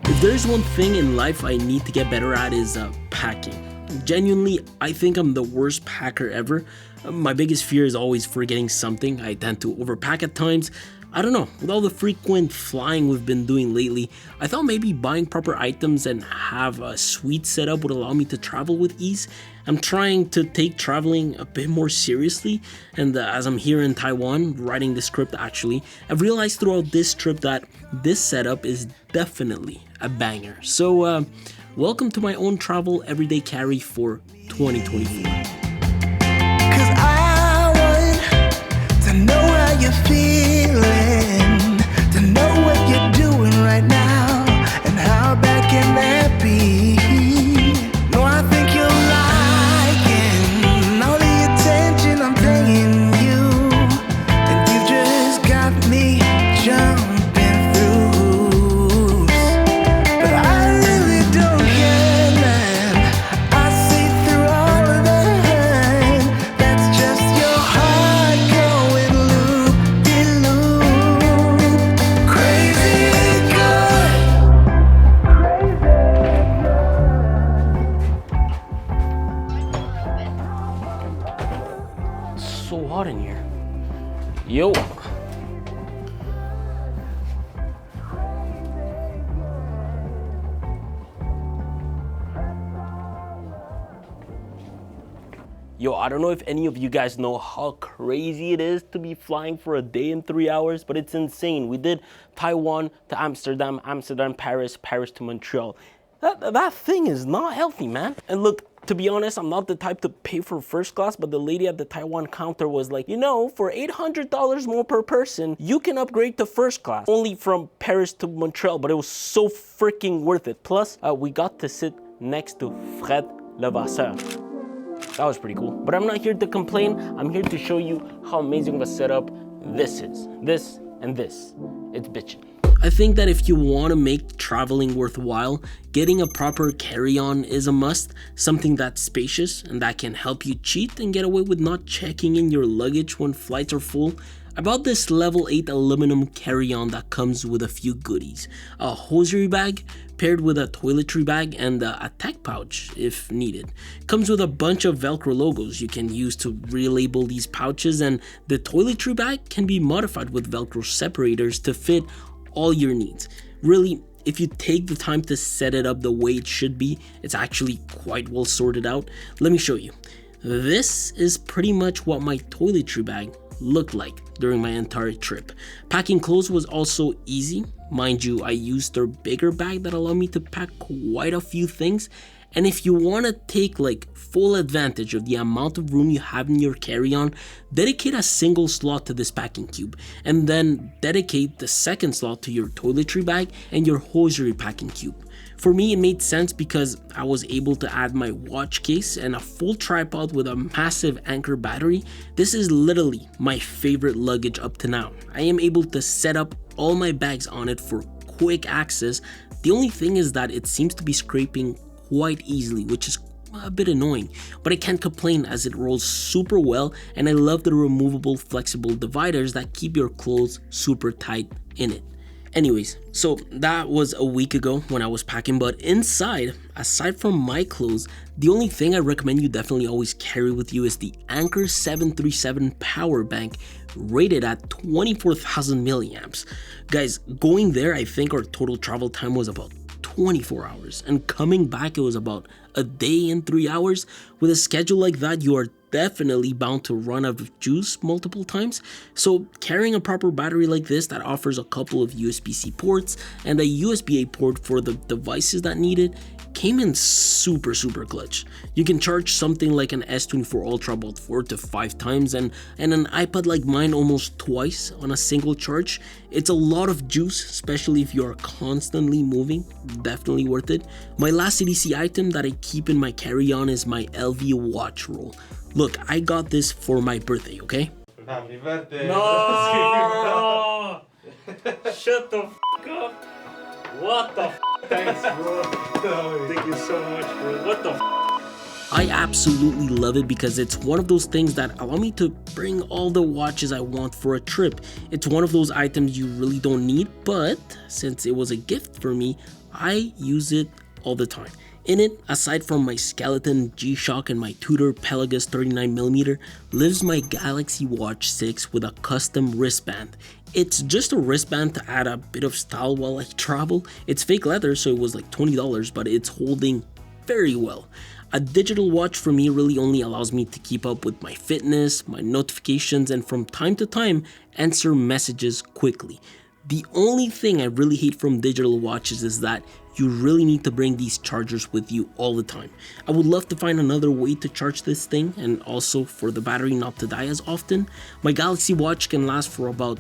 If there's one thing in life I need to get better at is packing. Genuinely, I think I'm the worst packer ever. My biggest fear is always forgetting something. I tend to overpack at times. I don't know, with all the frequent flying we've been doing lately, I thought maybe buying proper items and have a suite setup would allow me to travel with ease. I'm trying to take traveling a bit more seriously, and as I'm here in Taiwan, writing the script actually, I've realized throughout this trip that this setup is definitely a banger. So, welcome to my own travel everyday carry for 2024. Cause I want to know how you're feeling, to know what you're doing right now, and how bad can that be? No, I think you're liking all the attention I'm paying you, and you just got me jumping through hoops. But I really don't care, man. I see through all of that. That's just your heart going loop-de-loop. Crazy good. It's so hot in here. Yo. Yo, I don't know if any of you guys know how crazy it is to be flying for a day and 3 hours, but it's insane. We did Taiwan to Amsterdam, Amsterdam, Paris, Paris to Montreal. That thing is not healthy, man. And look, to be honest, I'm not the type to pay for first class, but the lady at the Taiwan counter was like, you know, for $800 more per person, you can upgrade to first class. Only from Paris to Montreal, but it was so freaking worth it. Plus, we got to sit next to Fred Levasseur. That was pretty cool. But I'm not here to complain. I'm here to show you how amazing of a setup this is. This and this. It's bitchin'. I think that if you want to make traveling worthwhile, getting a proper carry-on is a must, something that's spacious and that can help you cheat and get away with not checking in your luggage when flights are full. I bought this level 8 aluminum carry-on that comes with a few goodies. A hosiery bag paired with a toiletry bag and a tech pouch if needed. Comes with a bunch of Velcro logos you can use to relabel these pouches, and the toiletry bag can be modified with Velcro separators to fit all your needs. Really, if you take the time to set it up the way it should be, it's actually quite well sorted out. Let me show you. This is pretty much what my toiletry bag looked like during my entire trip. Packing clothes was also easy. Mind you, I used their bigger bag that allowed me to pack quite a few things. And if you want to take like full advantage of the amount of room you have in your carry-on, dedicate a single slot to this packing cube, and then dedicate the second slot to your toiletry bag and your hosiery packing cube. For me, it made sense because I was able to add my watch case and a full tripod with a massive anchor battery. This is literally my favorite luggage up to now. I am able to set up all my bags on it for quick access. The only thing is that it seems to be scraping quite easily, which is a bit annoying, but I can't complain as it rolls super well, and I love the removable flexible dividers that keep your clothes super tight in it. Anyways, so that was a week ago when I was packing, but inside, aside from my clothes, the only thing I recommend you definitely always carry with you is the Anker 737 power bank rated at 24,000 milliamps. Guys, going there, I think our total travel time was about 24 hours, and coming back it was about a day and 3 hours. With a schedule like that, you are definitely bound to run out of juice multiple times, so carrying a proper battery like this that offers a couple of USB-C ports and a USB-A port for the devices that need it came in super clutch. You can charge something like an S24 Ultra about 4 to 5 times and an iPad like mine almost twice on a single charge. It's a lot of juice, especially if you are constantly moving. Definitely worth it. My last EDC item that I keep in my carry-on is my LV watch roll. Look, I got this for my birthday, okay? Happy birthday. No! Shut the f*** up. What the f***? Thanks, bro. Thank you so much, bro. What the f***? I absolutely love it because it's one of those things that allow me to bring all the watches I want for a trip. It's one of those items you really don't need, but since it was a gift for me, I use it all the time. In it, aside from my Skeleton G-Shock and my Tudor Pelagus 39mm, lives my Galaxy Watch 6 with a custom wristband. It's just a wristband to add a bit of style while I travel. It's fake leather, so it was like $20, but it's holding very well. A digital watch for me really only allows me to keep up with my fitness, my notifications, and from time to time answer messages quickly. The only thing I really hate from digital watches is that you really need to bring these chargers with you all the time. I would love to find another way to charge this thing and also for the battery not to die as often. My Galaxy Watch can last for about,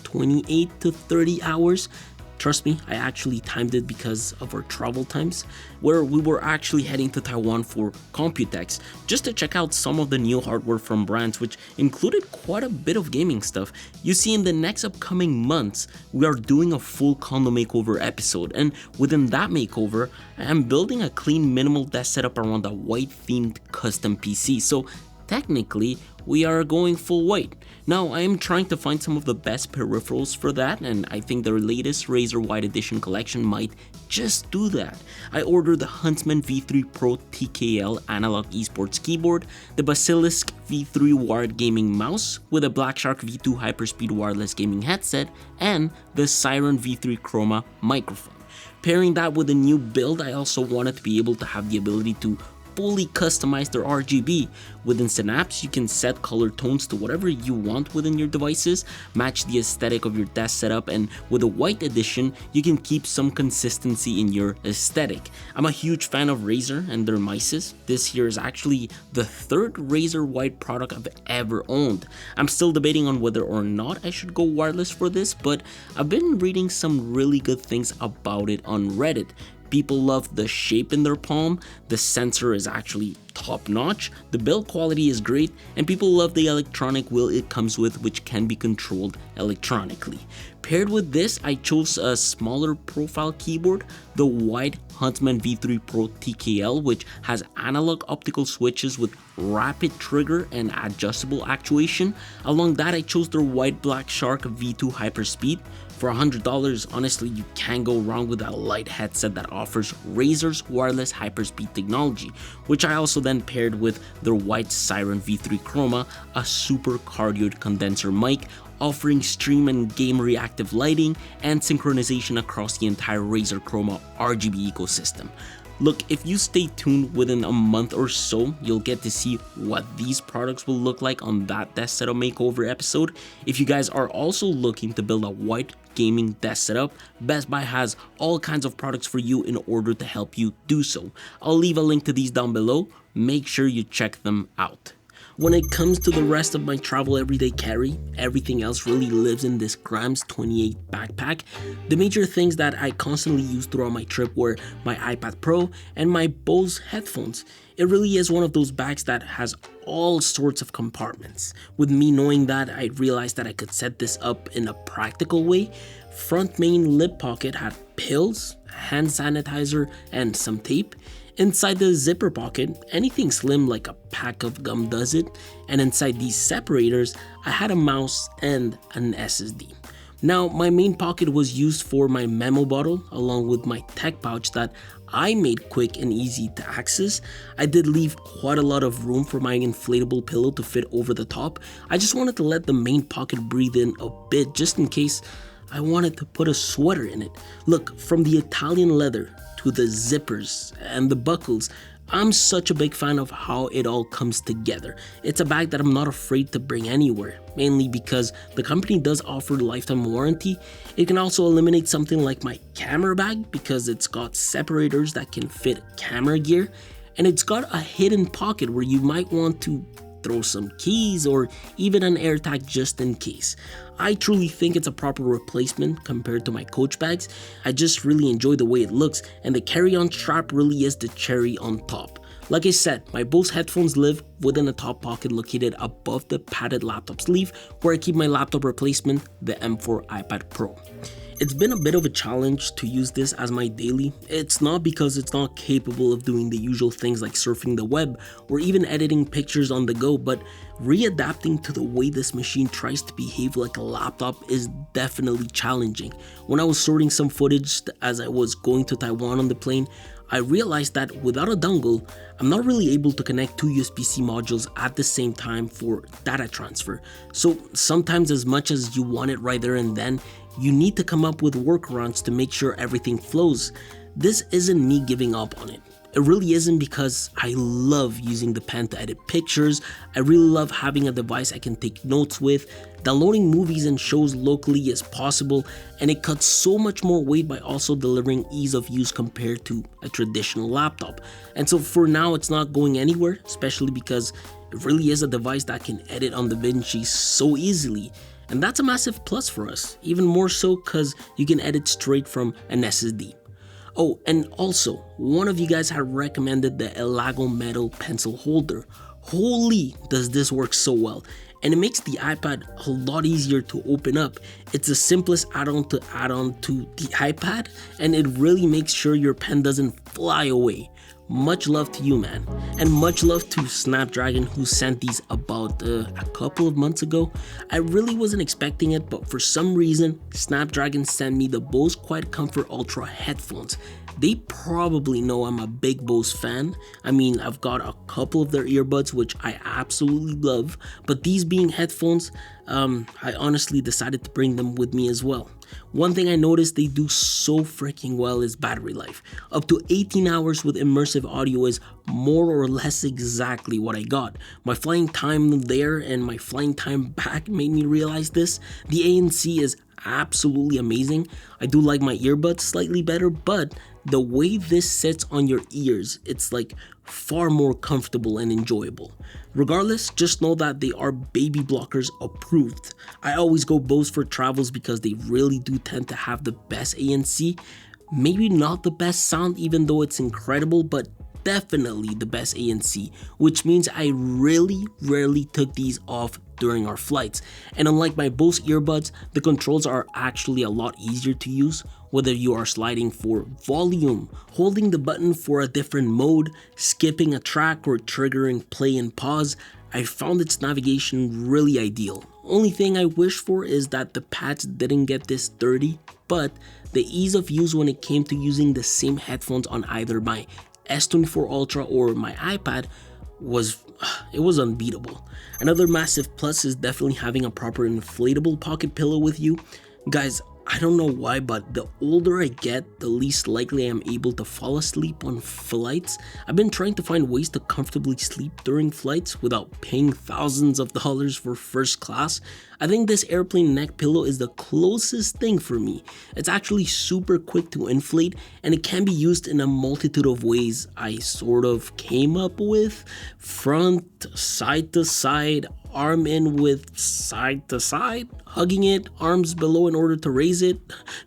28 to 30 hours. Trust me, I actually timed it because of our travel times, where we were actually heading to Taiwan for Computex, just to check out some of the new hardware from brands, which included quite a bit of gaming stuff. You see, in the next upcoming months, we are doing a full condo makeover episode, and within that makeover, I am building a clean minimal desk setup around a white themed custom PC, so technically, we are going full white. Now, I am trying to find some of the best peripherals for that, and I think their latest Razer White Edition collection might just do that. I ordered the Huntsman V3 Pro TKL analog esports keyboard, the Basilisk V3 wired gaming mouse with a Black Shark V2 hyperspeed wireless gaming headset, and the Siren V3 Chroma microphone. Pairing that with a new build, I also wanted to be able to have the ability to fully customize their RGB. Within Synapse, you can set color tones to whatever you want within your devices, match the aesthetic of your desk setup, and with a white edition, you can keep some consistency in your aesthetic. I'm a huge fan of Razer and their mices. This here is actually the third Razer white product I've ever owned. I'm still debating on whether or not I should go wireless for this, but I've been reading some really good things about it on Reddit. People love the shape in their palm, the sensor is actually top notch, the build quality is great, and people love the electronic wheel it comes with, which can be controlled electronically. Paired with this, I chose a smaller profile keyboard, the white Huntsman V3 Pro TKL, which has analog optical switches with rapid trigger and adjustable actuation. Along that, I chose their white Black Shark V2 hyperspeed. For $100, honestly, you can't go wrong with a light headset that offers Razer's wireless hyperspeed technology, which I also then paired with their white Siren V3 Chroma, a super cardioid condenser mic, offering stream and game reactive lighting and synchronization across the entire Razer Chroma RGB ecosystem. Look, if you stay tuned within a month or so, you'll get to see what these products will look like on that desk setup makeover episode. If you guys are also looking to build a white gaming desk setup, Best Buy has all kinds of products for you in order to help you do so. I'll leave a link to these down below. Make sure you check them out. When it comes to the rest of my travel everyday carry, everything else really lives in this Grams 28 backpack. The major things that I constantly use throughout my trip were my iPad Pro and my Bose headphones. It really is one of those bags that has all sorts of compartments. With me knowing that, I realized that I could set this up in a practical way. Front main lip pocket had pills, hand sanitizer, and some tape. Inside the zipper pocket, anything slim like a pack of gum does it, and inside these separators, I had a mouse and an SSD. Now, my main pocket was used for my memo bottle along with my tech pouch that I made quick and easy to access. I did leave quite a lot of room for my inflatable pillow to fit over the top. I just wanted to let the main pocket breathe in a bit just in case I wanted to put a sweater in it. Look, from the Italian leather to the zippers and the buckles, I'm such a big fan of how it all comes together. It's a bag that I'm not afraid to bring anywhere, mainly because the company does offer lifetime warranty. It can also eliminate something like my camera bag because it's got separators that can fit camera gear, and it's got a hidden pocket where you might want to throw some keys or even an AirTag just in case. I truly think it's a proper replacement compared to my Coach bags. I just really enjoy the way it looks, and the carry-on strap really is the cherry on top. Like I said, my Bose headphones live within a top pocket located above the padded laptop sleeve where I keep my laptop replacement, the M4 iPad Pro. It's been a bit of a challenge to use this as my daily. It's not because it's not capable of doing the usual things like surfing the web or even editing pictures on the go, but readapting to the way this machine tries to behave like a laptop is definitely challenging. When I was sorting some footage as I was going to Taiwan on the plane, I realized that without a dongle, I'm not really able to connect two USB-C modules at the same time for data transfer. So sometimes, as much as you want it right there and then, you need to come up with workarounds to make sure everything flows. This isn't me giving up on it. It really isn't, because I love using the pen to edit pictures. I really love having a device I can take notes with. Downloading movies and shows locally is possible, and it cuts so much more weight by also delivering ease of use compared to a traditional laptop. And so for now, it's not going anywhere, especially because it really is a device that can edit on DaVinci so easily. And that's a massive plus for us, even more so because you can edit straight from an SSD. Oh, and also, one of you guys had recommended the Elago metal pencil holder. Holy, does this work so well, and it makes the iPad a lot easier to open up. It's the simplest add-on to the iPad, and it really makes sure your pen doesn't fly away. Much love to you, man. And much love to Snapdragon, who sent these about a couple of months ago. I really wasn't expecting it, but for some reason, Snapdragon sent me the Bose Quiet Comfort Ultra headphones. They probably know I'm a big Bose fan. I mean, I've got a couple of their earbuds, which I absolutely love, but these being headphones, I honestly decided to bring them with me as well. One thing I noticed they do so freaking well is battery life. Up to 18 hours with immersive audio is more or less exactly what I got. My flying time there and my flying time back made me realize this. The ANC is absolutely amazing. I do like my earbuds slightly better, but the way this sits on your ears, it's like far more comfortable and enjoyable. Regardless, just know that they are baby blockers approved. I always go Bose for travels because they really do tend to have the best ANC. Maybe not the best sound, even though it's incredible, but definitely the best ANC, which means I really rarely took these off during our flights. And unlike my Bose earbuds, the controls are actually a lot easier to use, whether you are sliding for volume, holding the button for a different mode, skipping a track, or triggering play and pause. I found its navigation really ideal. Only thing I wish for is that the pads didn't get this dirty, but the ease of use when it came to using the same headphones on either my S24 Ultra or my iPad was unbeatable. Another massive plus is definitely having a proper inflatable pocket pillow with you. Guys, I don't know why, but the older I get, the least likely I'm able to fall asleep on flights. I've been trying to find ways to comfortably sleep during flights without paying thousands of dollars for first class. I think this airplane neck pillow is the closest thing for me. It's actually super quick to inflate, and it can be used in a multitude of ways I sort of came up with. Front, side to side, arm in with side to side, hugging it, arms below in order to raise it.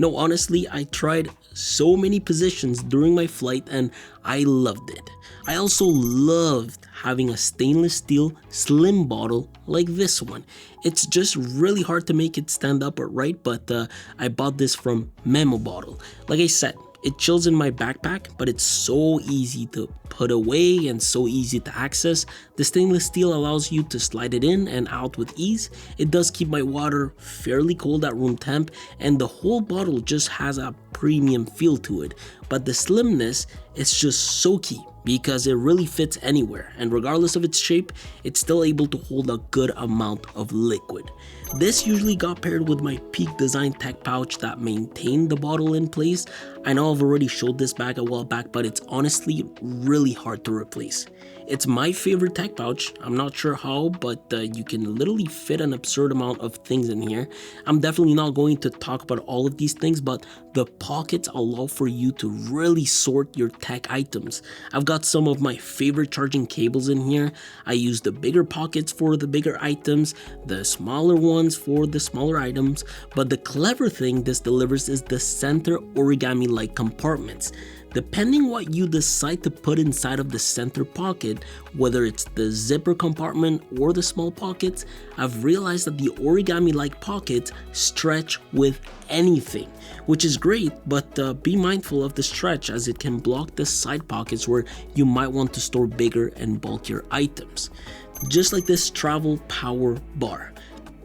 No, honestly, I tried so many positions during my flight and I loved it. I also loved having a stainless steel slim bottle like this one. It's just really hard to make it stand up upright, but I bought this from Memo Bottle. Like I said, it chills in my backpack, but it's so easy to put away and so easy to access. The stainless steel allows you to slide it in and out with ease. It does keep my water fairly cold at room temp, and the whole bottle just has a premium feel to it. But the slimness is just so key because it really fits anywhere, and regardless of its shape, it's still able to hold a good amount of liquid. This usually got paired with my Peak Design tech pouch that maintained the bottle in place. I know I've already showed this bag a while back, but it's honestly really hard to replace. It's my favorite tech pouch. I'm not sure how, but you can literally fit an absurd amount of things in here. I'm definitely not going to talk about all of these things, but the pockets allow for you to really sort your tech items. I've got some of my favorite charging cables in here. I use the bigger pockets for the bigger items, the smaller ones for the smaller items, but the clever thing this delivers is the center origami-like compartments. Depending what you decide to put inside of the center pocket, whether it's the zipper compartment or the small pockets, I've realized that the origami-like pockets stretch with anything, which is great, but be mindful of the stretch as it can block the side pockets where you might want to store bigger and bulkier items. Just like this travel power bar.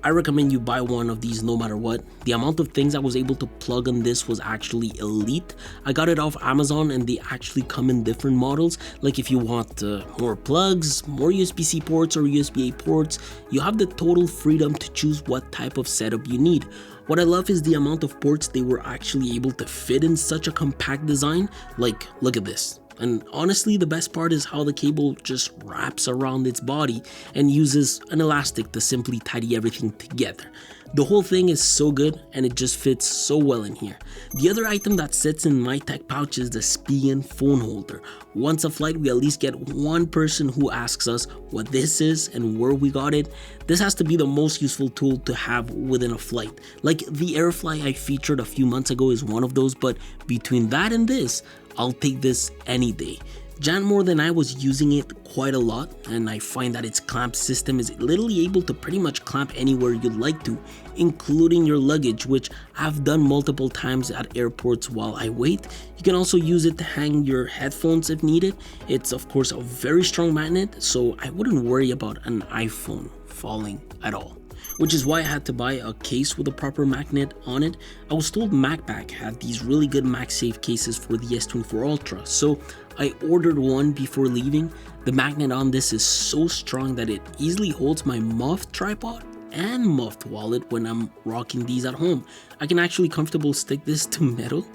I recommend you buy one of these no matter what. The amount of things I was able to plug on this was actually elite. I got it off Amazon and they actually come in different models. Like if you want more plugs, more USB-C ports or USB-A ports, you have the total freedom to choose what type of setup you need. What I love is the amount of ports they were actually able to fit in such a compact design. Like, look at this. And honestly, the best part is how the cable just wraps around its body and uses an elastic to simply tidy everything together. The whole thing is so good and it just fits so well in here. The other item that sits in my tech pouch is the Spigen phone holder. Once a flight, we at least get one person who asks us what this is and where we got it. This has to be the most useful tool to have within a flight. Like the Airfly I featured a few months ago is one of those, but between that and this, I'll take this any day. Jan more than I was using it quite a lot, and I find that its clamp system is literally able to pretty much clamp anywhere you'd like to, including your luggage, which I've done multiple times at airports while I wait. You can also use it to hang your headphones if needed. It's of course a very strong magnet, so I wouldn't worry about an iPhone falling at all. Which is why I had to buy a case with a proper magnet on it. I was told MacBack had these really good MagSafe cases for the S24 Ultra, so I ordered one before leaving. The magnet on this is so strong that it easily holds my MOFT tripod and MOFT wallet when I'm rocking these at home. I can actually comfortably stick this to metal.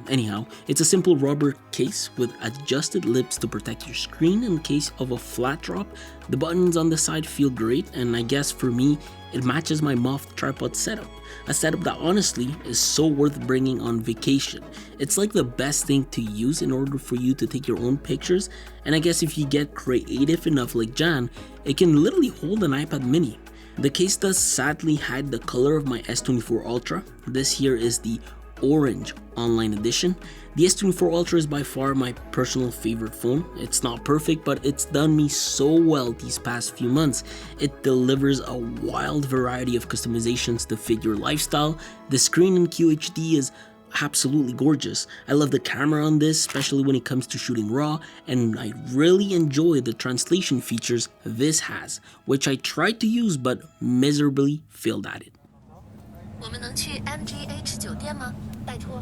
Anyhow, it's a simple rubber case with adjusted lips to protect your screen in case of a flat drop. The buttons on the side feel great, and I guess for me, it matches my MOFT tripod setup. A setup that honestly is so worth bringing on vacation. It's like the best thing to use in order for you to take your own pictures, and I guess if you get creative enough like Jan, it can literally hold an iPad mini. The case does sadly hide the color of my S24 Ultra. This here is the orange online edition. The S24 Ultra is by far my personal favorite phone. It's not perfect, but it's done me so well these past few months. It delivers a wild variety of customizations to fit your lifestyle. The screen in QHD is absolutely gorgeous. I love the camera on this, especially when it comes to shooting RAW, and I really enjoy the translation features this has, which I tried to use but miserably failed at it. 我们能去 MGH 酒店吗？拜托。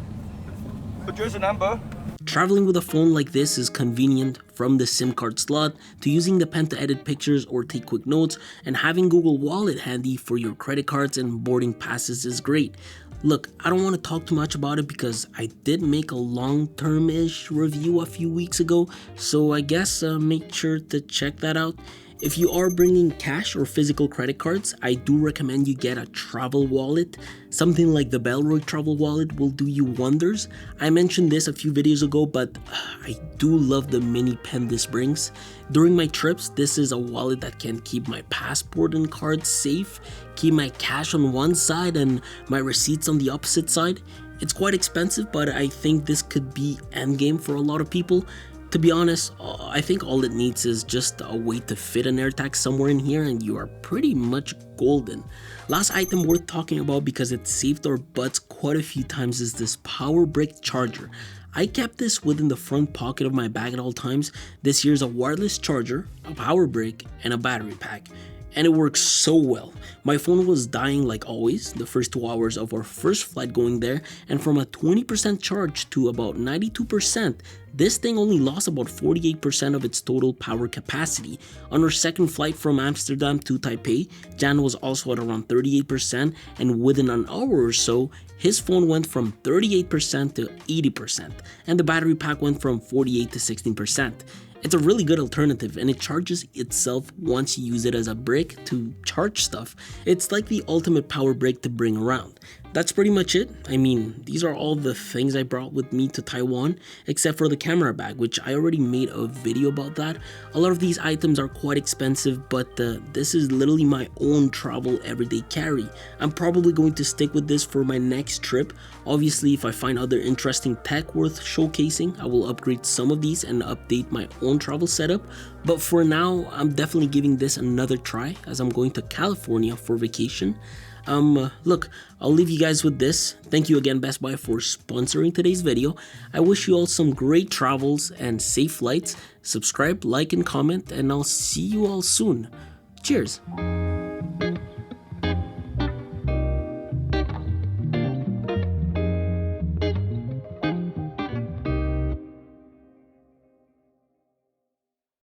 Address number. Traveling with a phone like this is convenient, from the SIM card slot to using the pen to edit pictures or take quick notes, and having Google Wallet handy for your credit cards and boarding passes is great. Look, I don't want to talk too much about it because I did make a long-term-ish review a few weeks ago, so I guess make sure to check that out. If you are bringing cash or physical credit cards, I do recommend you get a travel wallet. Something like the Bellroy travel wallet will do you wonders. I mentioned this a few videos ago, but I do love the mini pen this brings. During my trips, this is a wallet that can keep my passport and cards safe, keep my cash on one side and my receipts on the opposite side. It's quite expensive, but I think this could be endgame for a lot of people. To be honest, I think all it needs is just a way to fit an AirTag somewhere in here and you are pretty much golden. Last item worth talking about because it saved our butts quite a few times is this power brick charger. I kept this within the front pocket of my bag at all times. This here is a wireless charger, a power brick, and a battery pack. And it works so well. My phone was dying like always the first 2 hours of our first flight going there, and from a 20% charge to about 92%, this thing only lost about 48% of its total power capacity. On our second flight from Amsterdam to Taipei, Jan was also at around 38%, and within an hour or so, his phone went from 38% to 80%, and the battery pack went from 48 to 16%. It's a really good alternative and it charges itself once you use it as a brick to charge stuff. It's like the ultimate power brick to bring around. that's pretty much it. I mean, these are all the things I brought with me to Taiwan, except for the camera bag, which I already made a video about that. A lot of these items are quite expensive, but this is literally my own travel everyday carry. I'm probably going to stick with this for my next trip. Obviously, if I find other interesting tech worth showcasing, I will upgrade some of these and update my own travel setup. But for now, I'm definitely giving this another try as I'm going to California for vacation. Look, I'll leave you guys with this. Thank you again, Best Buy, for sponsoring today's video. I wish you all some great travels and safe flights. Subscribe, like, and comment, and I'll see you all soon. Cheers!